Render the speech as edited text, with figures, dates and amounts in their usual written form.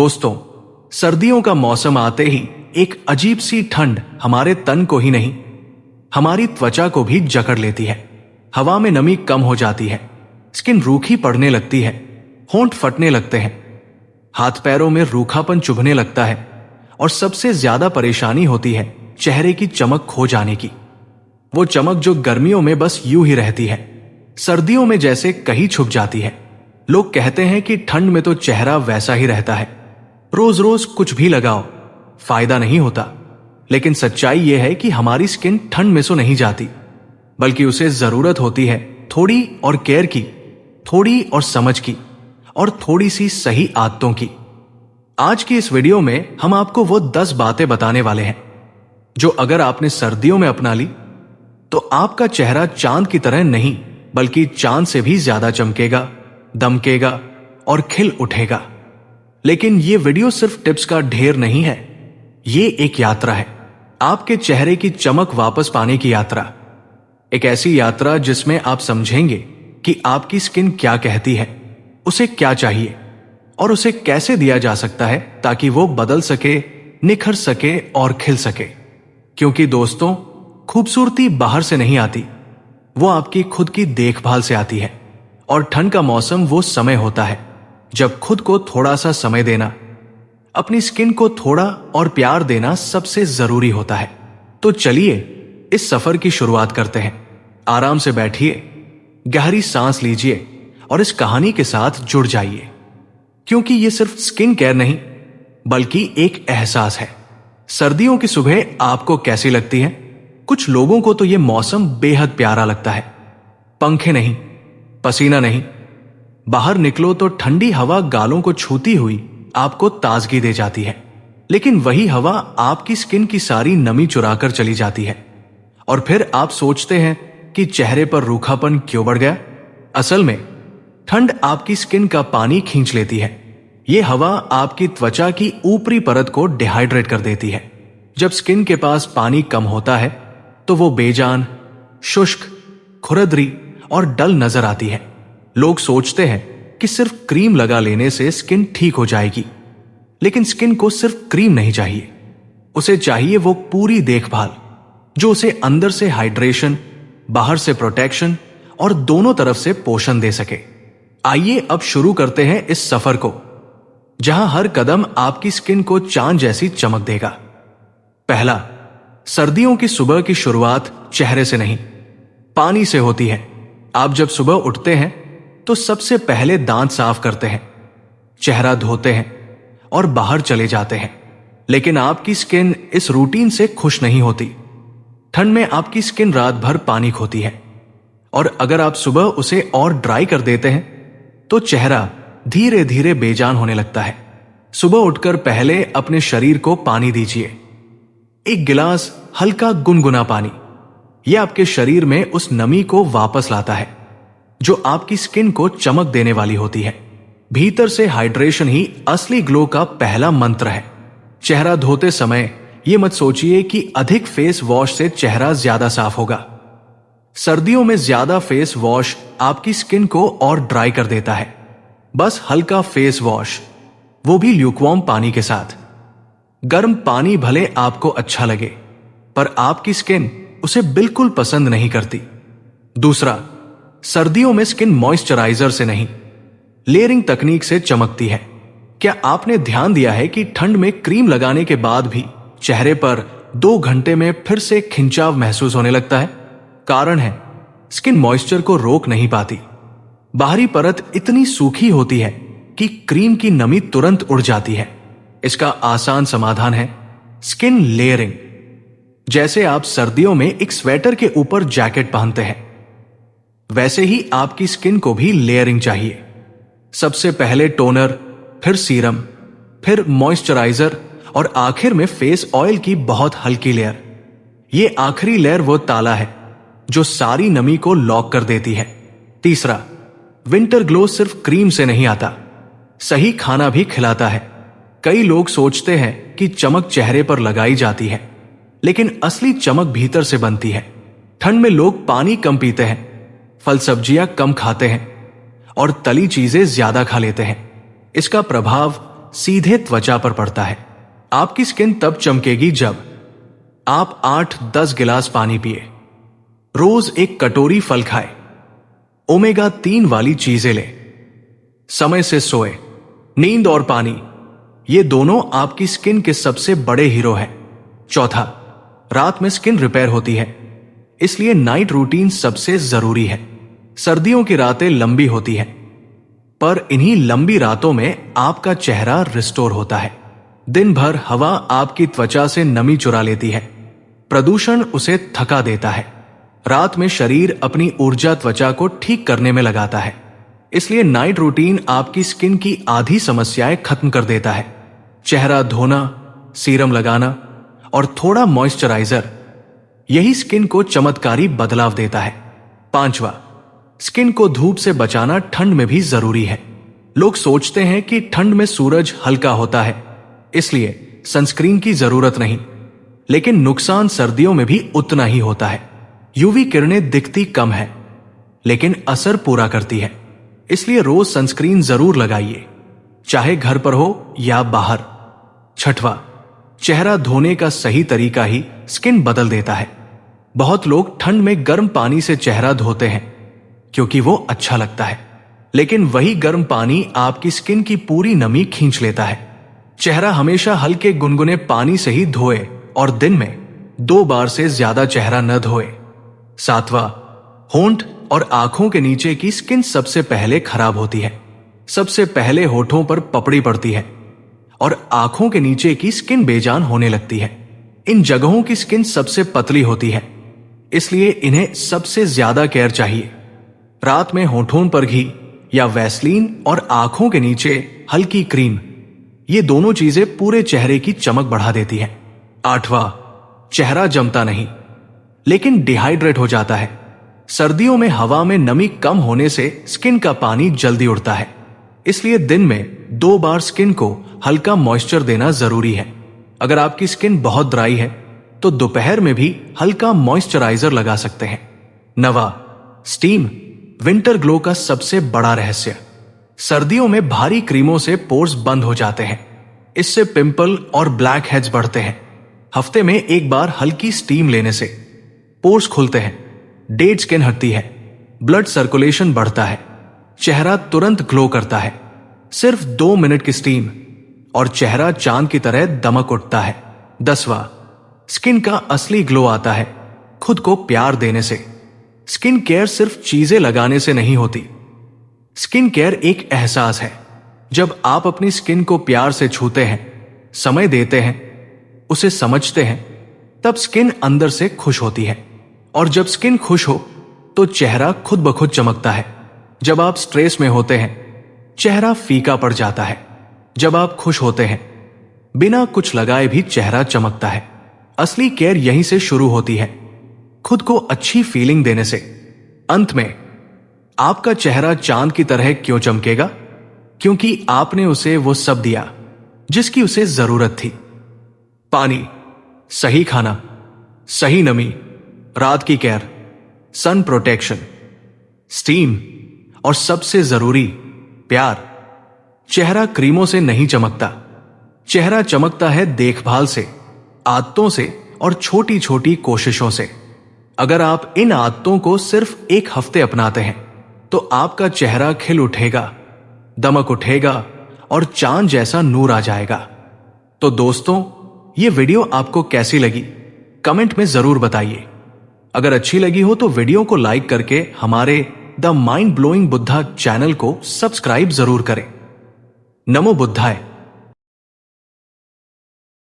दोस्तों, सर्दियों का मौसम आते ही एक अजीब सी ठंड हमारे तन को ही नहीं, हमारी त्वचा को भी जकड़ लेती है। हवा में नमी कम हो जाती है, स्किन रूखी पड़ने लगती है, होंठ फटने लगते हैं, हाथ पैरों में रूखापन चुभने लगता है और सबसे ज्यादा परेशानी होती है चेहरे की चमक खो जाने की। वो चमक जो गर्मियों में बस यूं ही रहती है, सर्दियों में जैसे कहीं छुप जाती है। लोग कहते हैं कि ठंड में तो चेहरा वैसा ही रहता है, रोज रोज कुछ भी लगाओ फायदा नहीं होता। लेकिन सच्चाई यह है कि हमारी स्किन ठंड में सो नहीं जाती, बल्कि उसे जरूरत होती है थोड़ी और केयर की, थोड़ी और समझ की, और थोड़ी सी सही आदतों की। आज की इस वीडियो में हम आपको वो 10 बातें बताने वाले हैं जो अगर आपने सर्दियों में अपना ली तो आपका चेहरा चांद की तरह नहीं बल्कि चांद से भी ज्यादा चमकेगा, दमकेगा और खिल उठेगा। लेकिन ये वीडियो सिर्फ टिप्स का ढेर नहीं है, ये एक यात्रा है, आपके चेहरे की चमक वापस पाने की यात्रा। एक ऐसी यात्रा जिसमें आप समझेंगे कि आपकी स्किन क्या कहती है, उसे क्या चाहिए और उसे कैसे दिया जा सकता है ताकि वो बदल सके, निखर सके और खिल सके। क्योंकि दोस्तों, खूबसूरती बाहर से नहीं आती, वो आपकी खुद की देखभाल से आती है। और ठंड का मौसम वो समय होता है जब खुद को थोड़ा सा समय देना, अपनी स्किन को थोड़ा और प्यार देना सबसे जरूरी होता है। तो चलिए इस सफर की शुरुआत करते हैं। आराम से बैठिए, गहरी सांस लीजिए और इस कहानी के साथ जुड़ जाइए, क्योंकि ये सिर्फ स्किन केयर नहीं बल्कि एक एहसास है। सर्दियों की सुबह आपको कैसी लगती है? कुछ लोगों को तो ये मौसम बेहद प्यारा लगता है। पंखे नहीं, पसीना नहीं, बाहर निकलो तो ठंडी हवा गालों को छूती हुई आपको ताजगी दे जाती है। लेकिन वही हवा आपकी स्किन की सारी नमी चुराकर चली जाती है और फिर आप सोचते हैं कि चेहरे पर रूखापन क्यों बढ़ गया। असल में ठंड आपकी स्किन का पानी खींच लेती है। ये हवा आपकी त्वचा की ऊपरी परत को डिहाइड्रेट कर देती है। जब स्किन के पास पानी कम होता है तो वो बेजान, शुष्क, खुरदरी और डल नजर आती है। लोग सोचते हैं कि सिर्फ क्रीम लगा लेने से स्किन ठीक हो जाएगी, लेकिन स्किन को सिर्फ क्रीम नहीं चाहिए, उसे चाहिए वो पूरी देखभाल जो उसे अंदर से हाइड्रेशन, बाहर से प्रोटेक्शन और दोनों तरफ से पोषण दे सके। आइए अब शुरू करते हैं इस सफर को, जहां हर कदम आपकी स्किन को चांद जैसी चमक देगा। पहला, सर्दियों की सुबह की शुरुआत चेहरे से नहीं, पानी से होती है। आप जब सुबह उठते हैं तो सबसे पहले दांत साफ करते हैं, चेहरा धोते हैं और बाहर चले जाते हैं। लेकिन आपकी स्किन इस रूटीन से खुश नहीं होती। ठंड में आपकी स्किन रात भर पानी खोती है और अगर आप सुबह उसे और ड्राई कर देते हैं तो चेहरा धीरे धीरे बेजान होने लगता है। सुबह उठकर पहले अपने शरीर को पानी दीजिए, एक गिलास हल्का गुनगुना पानी। यह आपके शरीर में उस नमी को वापस लाता है जो आपकी स्किन को चमक देने वाली होती है। भीतर से हाइड्रेशन ही असली ग्लो का पहला मंत्र है। चेहरा धोते समय यह मत सोचिए कि अधिक फेस वॉश से चेहरा ज्यादा साफ होगा। सर्दियों में ज्यादा फेस वॉश आपकी स्किन को और ड्राई कर देता है। बस हल्का फेस वॉश, वो भी ल्यूकवार्म पानी के साथ। गर्म पानी भले आपको अच्छा लगे, पर आपकी स्किन उसे बिल्कुल पसंद नहीं करती। दूसरा, सर्दियों में स्किन मॉइस्चराइजर से नहीं, लेयरिंग तकनीक से चमकती है। क्या आपने ध्यान दिया है कि ठंड में क्रीम लगाने के बाद भी चेहरे पर 2 घंटे में फिर से खिंचाव महसूस होने लगता है? कारण है, स्किन मॉइस्चर को रोक नहीं पाती। बाहरी परत इतनी सूखी होती है कि क्रीम की नमी तुरंत उड़ जाती है। इसका आसान समाधान है स्किन लेयरिंग। जैसे आप सर्दियों में एक स्वेटर के ऊपर जैकेट पहनते हैं, वैसे ही आपकी स्किन को भी लेयरिंग चाहिए। सबसे पहले टोनर, फिर सीरम, फिर मॉइस्चराइजर और आखिर में फेस ऑयल की बहुत हल्की लेयर। यह आखिरी लेयर वो ताला है जो सारी नमी को लॉक कर देती है। तीसरा, विंटर ग्लो सिर्फ क्रीम से नहीं आता, सही खाना भी खिलाता है। कई लोग सोचते हैं कि चमक चेहरे पर लगाई जाती है, लेकिन असली चमक भीतर से बनती है। ठंड में लोग पानी कम पीते हैं, फल सब्जियां कम खाते हैं और तली चीजें ज्यादा खा लेते हैं। इसका प्रभाव सीधे त्वचा पर पड़ता है। आपकी स्किन तब चमकेगी जब आप 8-10 गिलास पानी पिए, रोज एक कटोरी फल खाए, ओमेगा 3 वाली चीजें ले, समय से सोए। नींद और पानी, ये दोनों आपकी स्किन के सबसे बड़े हीरो हैं। चौथा, रात में स्किन रिपेयर होती है, इसलिए नाइट रूटीन सबसे जरूरी है। सर्दियों की रातें लंबी होती हैं, पर इन्हीं लंबी रातों में आपका चेहरा रिस्टोर होता है। दिन भर हवा आपकी त्वचा से नमी चुरा लेती है, प्रदूषण उसे थका देता है। रात में शरीर अपनी ऊर्जा त्वचा को ठीक करने में लगाता है, इसलिए नाइट रूटीन आपकी स्किन की आधी समस्याएं खत्म कर देता है। चेहरा धोना, सीरम लगाना और थोड़ा मॉइस्चराइजर, यही स्किन को चमत्कारी बदलाव देता है। पांचवा, स्किन को धूप से बचाना ठंड में भी जरूरी है। लोग सोचते हैं कि ठंड में सूरज हल्का होता है, इसलिए सनस्क्रीन की जरूरत नहीं, लेकिन नुकसान सर्दियों में भी उतना ही होता है। यूवी किरणें दिखती कम है, लेकिन असर पूरा करती है, इसलिए रोज सनस्क्रीन जरूर लगाइए, चाहे घर पर हो या बाहर। छठवां, चेहरा धोने का सही तरीका ही स्किन बदल देता है। बहुत लोग ठंड में गर्म पानी से चेहरा धोते हैं क्योंकि वो अच्छा लगता है, लेकिन वही गर्म पानी आपकी स्किन की पूरी नमी खींच लेता है। चेहरा हमेशा हल्के गुनगुने पानी से ही धोए और दिन में 2 बार से ज्यादा चेहरा न धोए। सातवां, होंठ और आंखों के नीचे की स्किन सबसे पहले खराब होती है। सबसे पहले होठों पर पपड़ी पड़ती है और आंखों के नीचे की स्किन बेजान होने लगती है। इन जगहों की स्किन सबसे पतली होती है, इसलिए इन्हें सबसे ज्यादा केयर चाहिए। रात में होठों पर घी या वैसलीन और आंखों के नीचे हल्की क्रीम, ये दोनों चीजें पूरे चेहरे की चमक बढ़ा देती हैं। आठवां, चेहरा जमता नहीं लेकिन डिहाइड्रेट हो जाता है। सर्दियों में हवा में नमी कम होने से स्किन का पानी जल्दी उड़ता है, इसलिए दिन में 2 बार स्किन को हल्का मॉइस्चर देना जरूरी है। अगर आपकी स्किन बहुत ड्राई है तो दोपहर में भी हल्का मॉइस्चराइजर लगा सकते हैं। नवा, स्टीम, विंटर ग्लो का सबसे बड़ा रहस्य। सर्दियों में भारी क्रीमों से पोर्स बंद हो जाते हैं, इससे पिंपल और ब्लैक हेड्स बढ़ते हैं। हफ्ते में एक बार हल्की स्टीम लेने से पोर्स खुलते हैं, डेड स्किन हटती है, ब्लड सर्कुलेशन बढ़ता है, चेहरा तुरंत ग्लो करता है। सिर्फ 2 मिनट की स्टीम और चेहरा चांद की तरह दमक उठता है। 10वां, स्किन का असली ग्लो आता है खुद को प्यार देने से। स्किन केयर सिर्फ चीजें लगाने से नहीं होती। स्किन केयर एक एहसास है। जब आप अपनी स्किन को प्यार से छूते हैं, समय देते हैं, उसे समझते हैं, तब स्किन अंदर से खुश होती है। और जब स्किन खुश हो तो चेहरा खुद ब खुद चमकता है। जब आप स्ट्रेस में होते हैं, चेहरा फीका पड़ जाता है। जब आप खुश होते हैं, बिना कुछ लगाए भी चेहरा चमकता है। असली केयर यहीं से शुरू होती है, खुद को अच्छी फीलिंग देने से। अंत में, आपका चेहरा चांद की तरह क्यों चमकेगा? क्योंकि आपने उसे वो सब दिया जिसकी उसे जरूरत थी। पानी, सही खाना, सही नमी, रात की केयर, सन प्रोटेक्शन, स्टीम और सबसे जरूरी प्यार। चेहरा क्रीमों से नहीं चमकता, चेहरा चमकता है देखभाल से, आदतों से और छोटी छोटी कोशिशों से। अगर आप इन आदतों को सिर्फ 1 हफ्ते अपनाते हैं तो आपका चेहरा खिल उठेगा, दमक उठेगा और चांद जैसा नूर आ जाएगा। तो दोस्तों, ये वीडियो आपको कैसी लगी कमेंट में जरूर बताइए। अगर अच्छी लगी हो तो वीडियो को लाइक करके हमारे the mind blowing Buddha channel को सब्सक्राइब जरूर करें। नमो बुद्धाय।